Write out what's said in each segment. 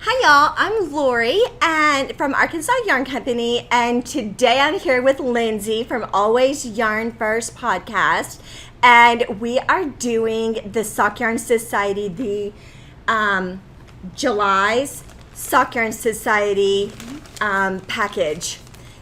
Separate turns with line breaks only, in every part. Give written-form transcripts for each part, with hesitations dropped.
Hi y'all, I'm Lori and from Arkansas Yarn Company, and today I'm here with Lindsay from Always Yarn First podcast, and we are doing the Sock Yarn Society, the July's Sock Yarn Society package.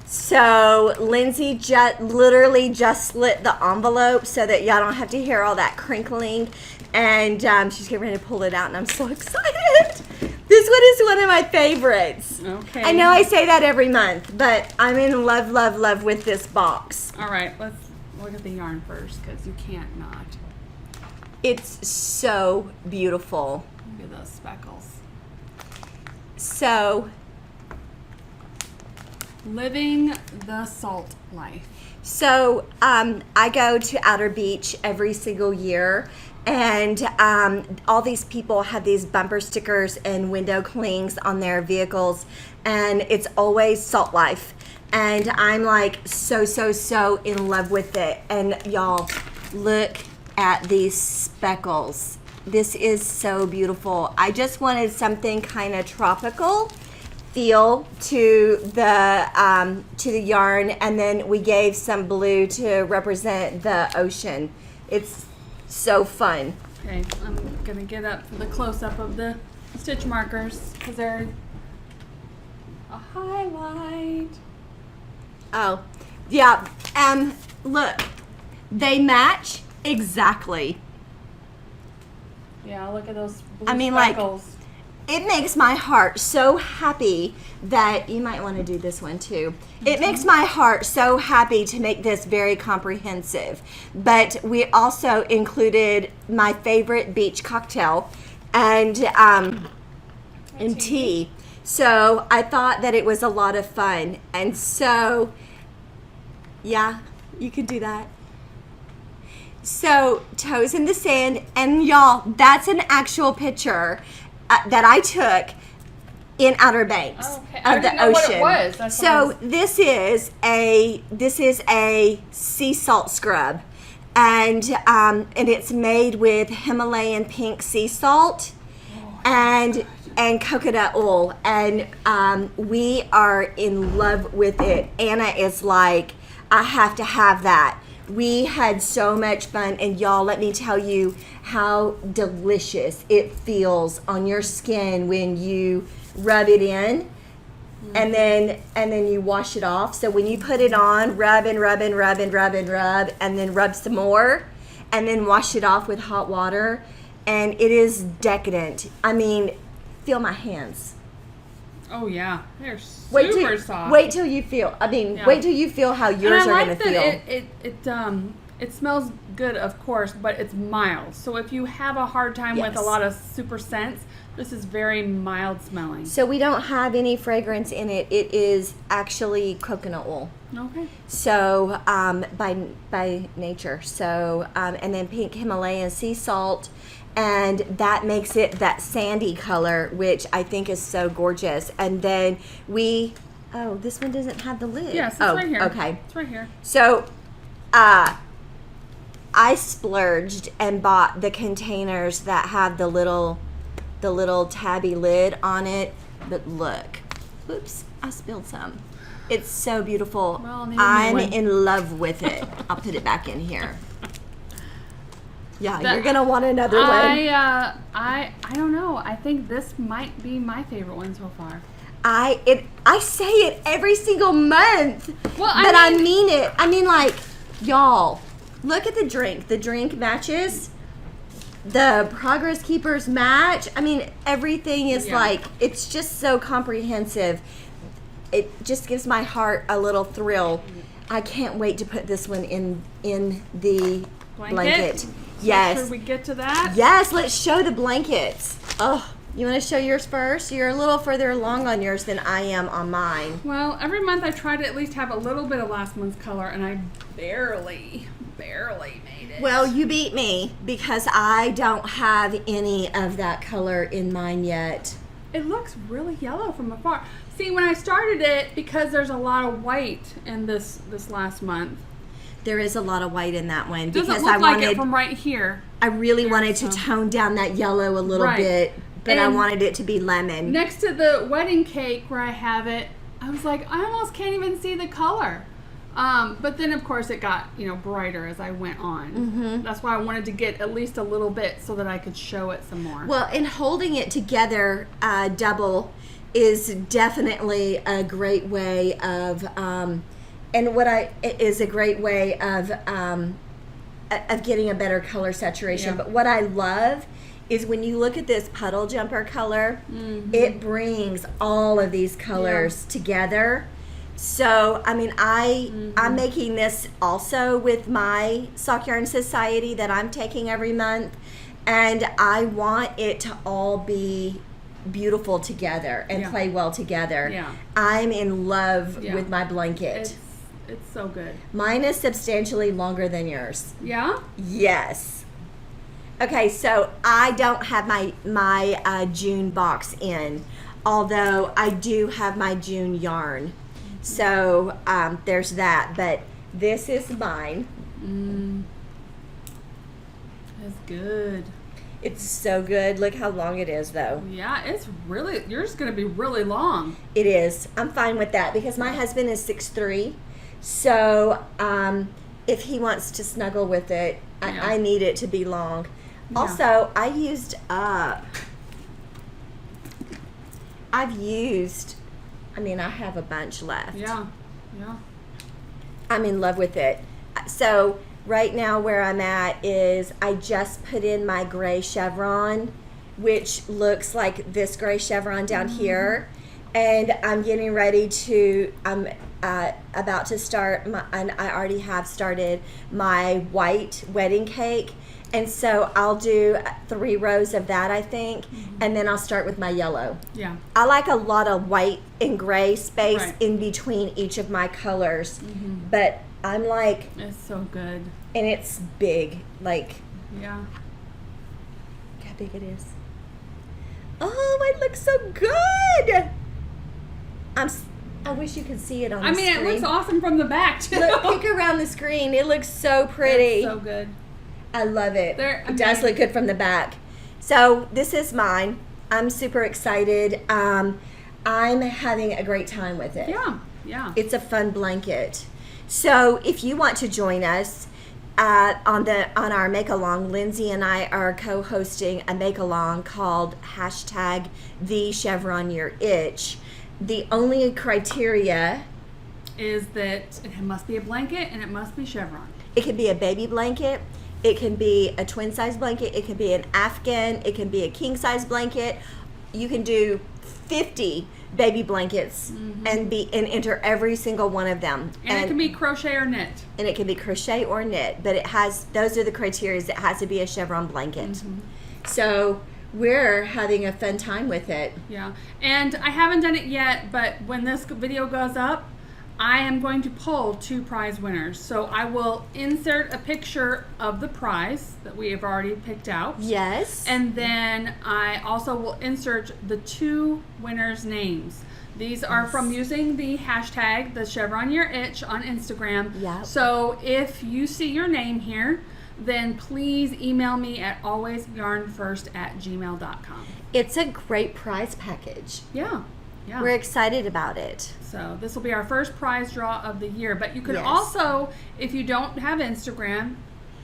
So Lindsay literally just slit the envelope so that y'all don't have to hear all that crinkling, and she's getting ready to pull it out, and I'm so excited. This one is one of my favorites.
Okay.
I know I say that every month, but I'm in love, love, love with this box.
All right, let's look at the yarn first because you can't not.
It's so beautiful.
Look at those speckles.
So,
living the salt life.
So I go to Outer Beach every single year, and all these people have these bumper stickers and window clings on their vehicles, and it's always Salt Life. And I'm like so in love with it. And y'all, look at these speckles. This is so beautiful. I just wanted something kind of tropical feel to the yarn, and then we gave some blue to represent the ocean. It's so fun.
Okay, I'm gonna get up for the close-up of the stitch markers because they're a highlight.
Oh, yeah. Look, they match exactly.
Yeah, look at those blue
I mean,
speckles.
It makes my heart so happy that you might want to do this one too. It makes my heart so happy to make this very comprehensive. But we also included my favorite beach cocktail and tea. So I thought that it was a lot of fun. And so, yeah, you can do that. So, toes in the sand, and y'all, that's an actual picture that I took in Outer Banks of the ocean.
What it was. That's
so this is a sea salt scrub, and it's made with Himalayan pink sea salt and coconut oil, and we are in love with it. Anna is like, I have to have that. We had so much fun, and y'all, let me tell you how delicious it feels on your skin when you rub it in, and then you wash it off. So when you put it on, rub and rub and rub and rub and rub, and then rub some more, and then wash it off with hot water, and it is decadent. I mean, feel my hands.
Oh yeah, they're super soft.
Wait till you feel. I mean,
Yeah.
Wait till you feel how yours are going to feel.
It smells good, of course, but it's mild. So if you have a hard time with a lot of super scents, this is very mild smelling.
So we don't have any fragrance in it. It is actually coconut oil.
Okay.
So by nature. So and then pink Himalayan sea salt. And that makes it that sandy color, which I think is so gorgeous. And then this one doesn't have the lid.
Yes, it's right here.
Okay.
It's right here.
So, I splurged and bought the containers that have the little tabby lid on it. But look, oops, I spilled some. It's so beautiful.
Well,
I'm in love with it. I'll put it back in here. Yeah, you're gonna want another one.
I don't know. I think this might be my favorite one so far.
I say it every single month.
Well,
I mean it. I mean, like, y'all, look at the drink. The drink matches. The Progress Keepers match. I mean, everything is like, it's just so comprehensive. It just gives my heart a little thrill. I can't wait to put this one in the blanket. Yes.
Should we get to that?
Yes, let's show the blankets. Oh, you want to show yours first? You're a little further along on yours than I am on mine.
Well, every month I try to at least have a little bit of last month's color, and I barely made it.
Well, you beat me because I don't have any of that color in mine yet.
It looks really yellow from afar. See, when I started it, because there's a lot of white in this last month.
There is a lot of white in that one
Doesn't
because
look
I
like
wanted
it from right here.
I really wanted to tone down that yellow a little bit, but I
And
wanted it to be lemon.
next to the wedding cake where I have it, I was like, I almost can't even see the color. But then, of course, it got, brighter as I went on.
Mm-hmm.
That's why I wanted to get at least a little bit so that I could show it some more.
Well, and holding it together double is definitely a great way of, is a great way of getting a better color saturation.
Yeah.
But what I love is when you look at this puddle jumper color, it brings all of these colors together. So, I mean, I'm making this also with my Sock Yarn Society that I'm taking every month, and I want it to all be beautiful together and play well together.
Yeah.
I'm in love with my blanket.
It's so good.
Mine is substantially longer than yours.
Yeah?
Yes. Okay, so I don't have my June box in, although I do have my June yarn. So there's that, but this is mine.
It's good.
It's so good. Look how long it is, though.
Yeah, it's really, yours is going to be really long.
It is. I'm fine with that because my husband is 6'3", so if he wants to snuggle with it, I need it to be long.
Yeah.
Also, I've used, I have a bunch left.
Yeah.
I'm in love with it. So right now where I'm at is I just put in my gray chevron, which looks like this gray chevron down here. And I'm getting ready to, I'm about to start, and I already have started my white wedding cake. And so I'll do 3 rows of that, I think, and then I'll start with my yellow.
Yeah.
I like a lot of white and gray space in between each of my colors, but I'm like...
It's so good.
And it's big, like...
Yeah.
Look how big it is. Oh, it looks so good! I wish you could see it on the screen.
It looks awesome from the back, too.
Look, peek around the screen. It looks so pretty.
It's so good.
I love it. It does look good from the back. So this is mine. I'm super excited. I'm having a great time with it.
Yeah.
It's a fun blanket. So if you want to join us on our make along, Lindsay and I are co-hosting a make along called #TheChevronYourItch. The only criteria
is that it must be a blanket and it must be chevron.
It can be a baby blanket. It can be a twin size blanket. It can be an Afghan. It can be a king size blanket. You can do 50 baby blankets and enter every single one of them.
And it can be crochet or knit.
And it can be crochet or knit, but those are the criteria. It has to be a chevron blanket. So we're having a fun time with it.
Yeah. And I haven't done it yet, but when this video goes up, I am going to pull 2 prize winners. So I will insert a picture of the prize that we have already picked out.
Yes.
And then I also will insert the 2 winners' names. These are from using the hashtag, #TheChevronYourItch on Instagram.
Yeah.
So if you see your name here, then please email me at alwaysyarnfirst@gmail.com.
It's a great prize package.
Yeah.
We're excited about it.
So this will be our first prize draw of the year. But you can
Yes.
also, if you don't have Instagram,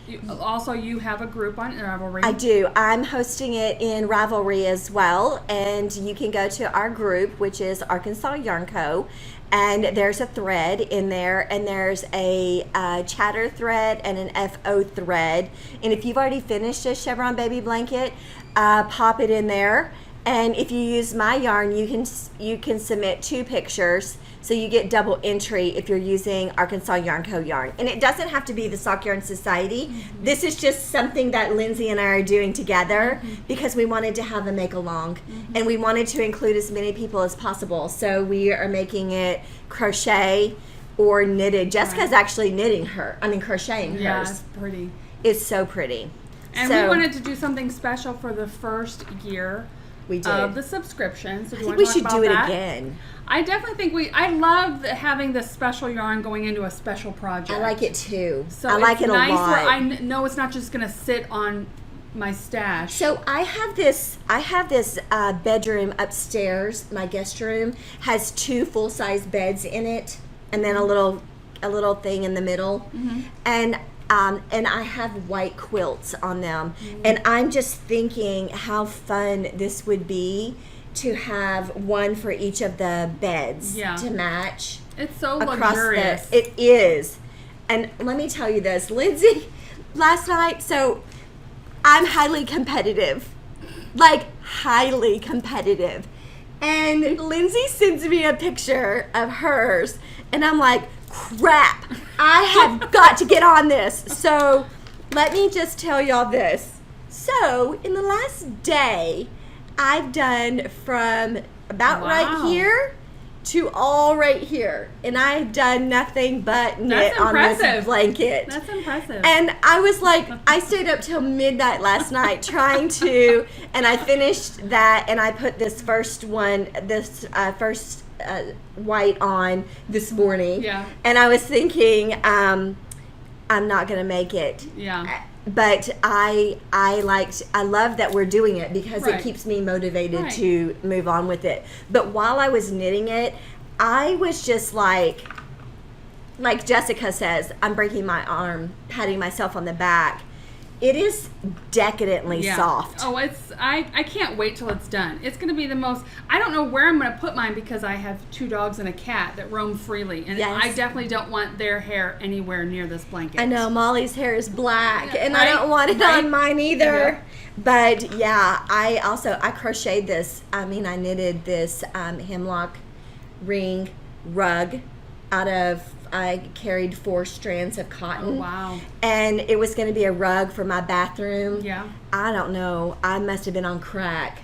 you have a group on Ravelry.
I do. I'm hosting it in Ravelry as well. And you can go to our group, which is Arkansas Yarn Co. And there's a thread in there. And there's a chatter thread and an FO thread. And if you've already finished a chevron baby blanket, pop it in there. And if you use my yarn, you can submit 2 pictures, so you get double entry if you're using Arkansas Yarn Co. yarn. And it doesn't have to be the Sock Yarn Society. This is just something that Lindsay and I are doing together because we wanted to have a make along, and we wanted to include as many people as possible. So we are making it crochet or knitted. Jessica's actually crocheting hers.
Yeah, it's pretty.
It's so pretty.
And we wanted to do something special for the first year.
We did.
Of the subscription. So
I think we should do it again.
I definitely think I love having this special yarn going into a special project.
I like it too.
So
I like it a lot.
Where I know it's not just going to sit on my stash.
So I have this bedroom upstairs. My guest room has 2 full-size beds in it, and then a little thing in the middle, and I have white quilts on them, and I'm just thinking how fun this would be to have one for each of the beds to match.
It's so
across
luxurious.
it is. And let me tell you this, Lindsay, last night, so I'm highly competitive. Like, highly competitive. And Lindsay sends me a picture of hers, and I'm like, crap, I have got to get on this. So let me just tell y'all this. So in the last day, I've done from about right here to all right here, and I've done nothing but knit on this blanket.
That's impressive.
And I was like, I stayed up till midnight last night trying to, and I finished that, and I put this first white on this morning.
Yeah.
And I was thinking, I'm not gonna make it.
Yeah.
But I love that we're doing it because it keeps me motivated to move on with it. But while I was knitting it, I was just like Jessica says, I'm breaking my arm, patting myself on the back. It is decadently soft.
Oh, I can't wait till it's done. It's going to be the most, I don't know where I'm going to put mine because I have 2 dogs and a cat that roam freely. And I definitely don't want their hair anywhere near this blanket.
I know, Molly's hair is black, and I don't want it on mine either. Yeah. But yeah, I crocheted this, I knitted this hemlock ring rug out of, I carried 4 strands of cotton.
Oh, wow.
And it was going to be a rug for my bathroom.
Yeah.
I don't know. I must have been on crack.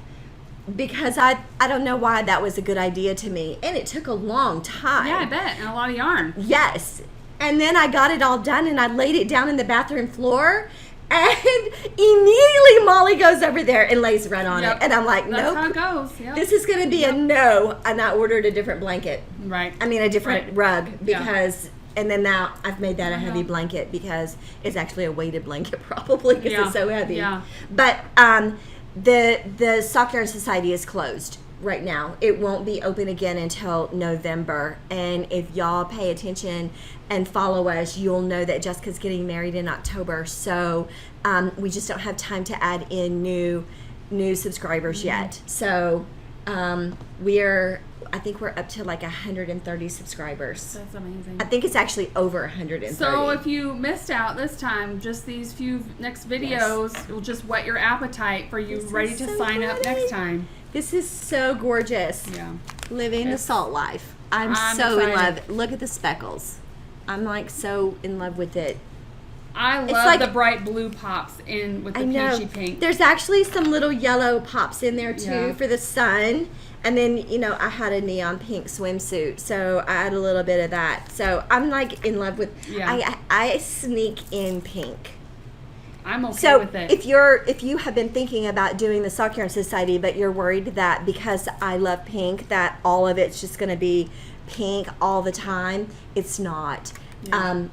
Because I don't know why that was a good idea to me. And it took a long time.
Yeah, I bet. And a lot of yarn.
Yes. And then I got it all done, and I laid it down in the bathroom floor. And immediately Molly goes over there and lays right on it. And I'm like, nope.
That's how it goes. Yep.
This is going to be a no. And I ordered a different blanket.
Right.
A different rug because, and then now I've made that a heavy blanket because it's actually a weighted blanket probably because it's so heavy.
Yeah.
But the Sock Yarn Society is closed right now. It won't be open again until November. And if y'all pay attention and follow us, you'll know that Jessica's getting married in October. So we just don't have time to add in new subscribers yet. So I think we're up to like 130 subscribers.
That's amazing.
I think it's actually over 130.
So if you missed out this time, just these few next videos will just whet your appetite for you ready to sign up next time.
This is so gorgeous.
Yeah.
Living the salt life. I'm so
excited.
in love. Look at the speckles. I'm like so in love with it.
I love the bright blue pops in with the peachy pink.
There's actually some little yellow pops in there too for the sun. And then, I had a neon pink swimsuit, so I had a little bit of that. So I'm like in love with, I sneak in pink.
I'm okay with it.
If you have been thinking about doing the Sock Yarn Society, but you're worried that because I love pink, that all of it's just going to be pink all the time, it's not. Yeah.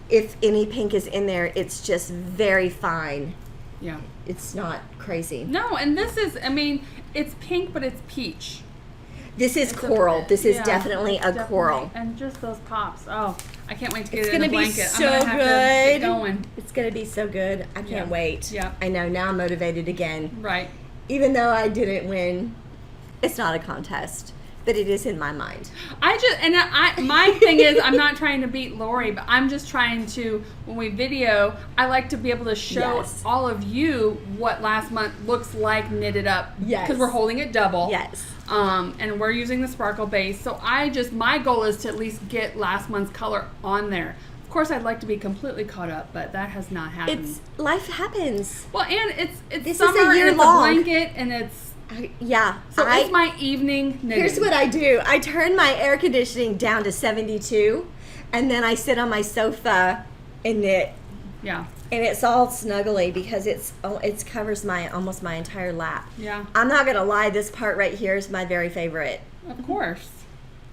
If any pink is in there, it's just very fine.
Yeah.
It's not crazy.
No, and this is, it's pink, but it's peach.
This is coral. This is definitely a coral.
And just those pops. Oh, I can't wait to get
it's
it in the blanket.
It's going to be so
I'm
good.
Have to get going.
It's going to be so good. I can't wait.
Yeah.
I know. Now I'm motivated again.
Right.
Even though I didn't win, it's not a contest. But it is in my mind.
My thing is, I'm not trying to beat Lori, but I'm just trying to, when we video, I like to be able to show all of you what last month looks like knitted up.
Yes.
Because we're holding it double.
Yes.
And we're using the sparkle base. So my goal is to at least get last month's color on there. Of course, I'd like to be completely caught up, but that has not happened.
Life happens.
Well, and it's
this
summer,
is a year
and
long.
It's a blanket, and it's...
So
it's my evening knitting.
Here's what I do. I turn my air conditioning down to 72, and then I sit on my sofa and knit.
Yeah.
And it's all snuggly because it covers almost my entire lap.
Yeah.
I'm not going to lie, this part right here is my very favorite.
Of course.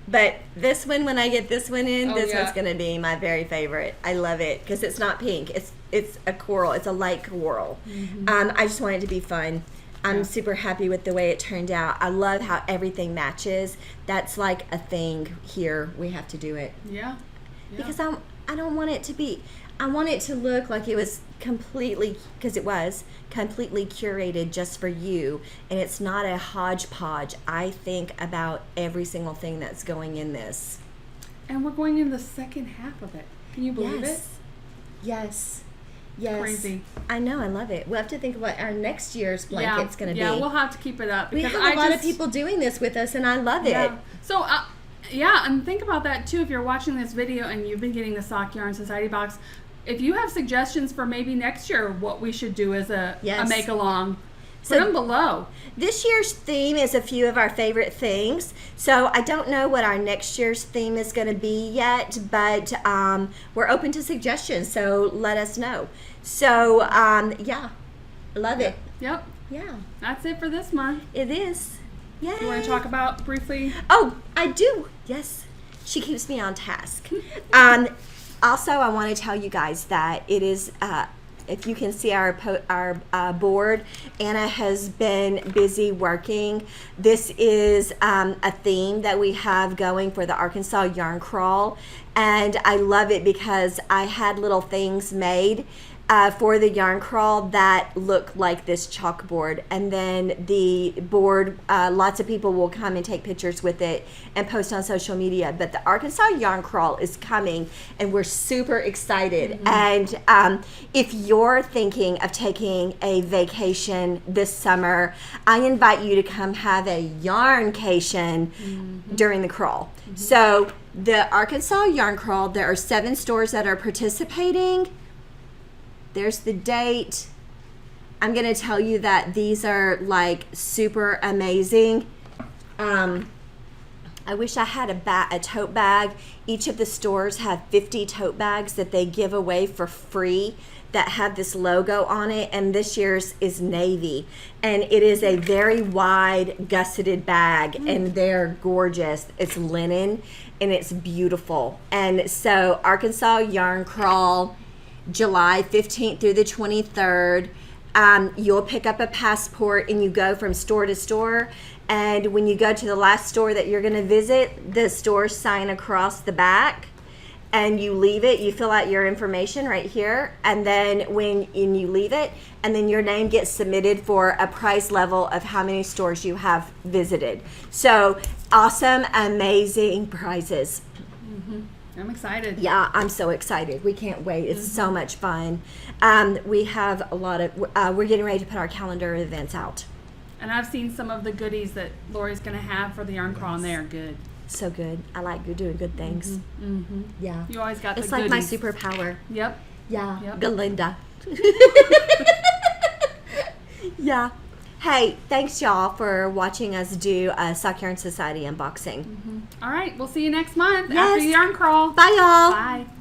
But this one, when I get this one in,
Oh,
this
yeah.
one's going to be my very favorite. I love it because it's not pink. It's a coral. It's a light coral. I just want it to be fun. I'm super happy with the way it turned out. I love how everything matches. That's like a thing here. We have to do it.
Yeah.
Because I don't want it to be, I want it to look like it was completely, because it was completely curated just for you, and it's not a hodgepodge. I think about every single thing that's going in this.
And we're going in the second half of it. Can you believe it?
Yes.
Crazy.
I know, I love it. We'll have to think of what our next year's blanket's going to be.
Yeah, we'll have to keep it up.
We
Because
have a lot of people doing this with us, and I love it.
So, and think about that too. If you're watching this video and you've been getting the Sock Yarn Society box, if you have suggestions for maybe next year what we should do as a make along, put them below.
This year's theme is a few of our favorite things. So I don't know what our next year's theme is going to be yet, but we're open to suggestions. So let us know. So yeah, love it.
Yep.
Yeah.
That's it for this month.
It is. Yeah.
You want to talk about briefly?
Oh, I do. Yes. She keeps me on task. Also, I want to tell you guys that it is, if you can see our board, Anna has been busy working. This is a theme that we have going for the Arkansas Yarn Crawl, and I love it because I had little things made for the yarn crawl that look like this chalkboard, and then the board, lots of people will come and take pictures with it and post on social media. But the Arkansas Yarn Crawl is coming, and we're super excited. And if you're thinking of taking a vacation this summer, I invite you to come have a yarncation during the crawl. So the Arkansas Yarn Crawl, there are 7 stores that are participating. There's the date. I'm going to tell you that these are like super amazing. I wish I had a tote bag. Each of the stores have 50 tote bags that they give away for free that have this logo on it, and this year's is navy, and it is a very wide gusseted bag, and they're gorgeous. It's linen and it's beautiful. And so Arkansas Yarn Crawl, July 15th through the 23rd. You'll pick up a passport and you go from store to store, and when you go to the last store that you're going to visit, the store sign across the back, and you leave it. You fill out your information right here, and then when you leave it, and then your name gets submitted for a prize level of how many stores you have visited. So awesome, amazing prizes.
I'm excited.
Yeah, I'm so excited. We can't wait. It's so much fun. We have a lot of, we're getting ready to put our calendar of events out.
And I've seen some of the goodies that Lori's going to have for the yarn crawl, and they are good.
So good. I like doing good things. Yeah.
You always got
It's
the
like
goodies.
my superpower.
Yep.
Yeah.
Yep.
Galinda. Yeah. Hey, thanks y'all for watching us do a Sock Yarn Society unboxing.
All right. We'll see you next month
Yes.
after the yarn crawl.
Bye y'all.
Bye.